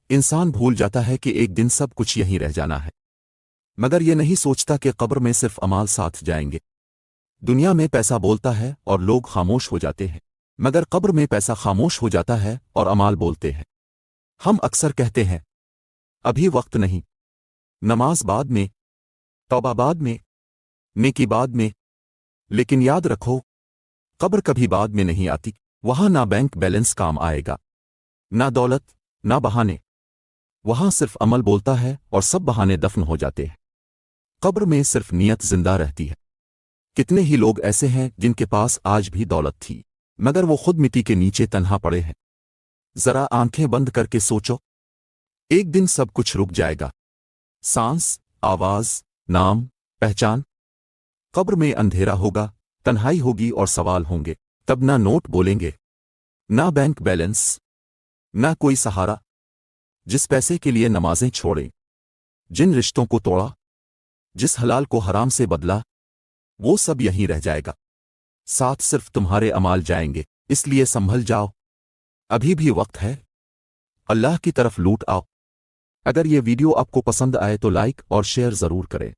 انسان بھول جاتا ہے کہ ایک دن سب کچھ یہیں رہ جانا ہے، مگر یہ نہیں سوچتا کہ قبر میں صرف اعمال ساتھ جائیں گے۔ دنیا میں پیسہ بولتا ہے اور لوگ خاموش ہو جاتے ہیں، مگر قبر میں پیسہ خاموش ہو جاتا ہے اور اعمال بولتے ہیں۔ ہم اکثر کہتے ہیں ابھی وقت نہیں، نماز بعد میں، توبہ بعد میں، نیکی بعد میں، لیکن یاد رکھو قبر کبھی بعد میں نہیں آتی۔ وہاں نہ بینک بیلنس کام آئے گا، نہ دولت، نہ بہانے۔ وہاں صرف عمل بولتا ہے اور سب بہانے دفن ہو جاتے ہیں۔ قبر میں صرف نیت زندہ رہتی ہے۔ کتنے ہی لوگ ایسے ہیں جن کے پاس آج بھی دولت تھی، مگر وہ خود مٹی کے نیچے تنہا پڑے ہیں۔ ذرا آنکھیں بند کر کے سوچو، ایک دن سب کچھ رک جائے گا، سانس، آواز، نام، پہچان۔ قبر میں اندھیرا ہوگا، تنہائی ہوگی اور سوال ہوں گے۔ تب نہ نوٹ بولیں گے، نہ بینک بیلنس، نہ کوئی سہارا۔ جس پیسے کے لیے نمازیں چھوڑیں، جن رشتوں کو توڑا، جس حلال کو حرام سے بدلا، وہ سب یہیں رہ جائے گا۔ ساتھ صرف تمہارے اعمال جائیں گے، اس لیے سنبھل جاؤ، ابھی بھی وقت ہے، اللہ کی طرف لوٹ آؤ۔ اگر یہ ویڈیو آپ کو پسند آئے تو لائک اور شیئر ضرور کریں۔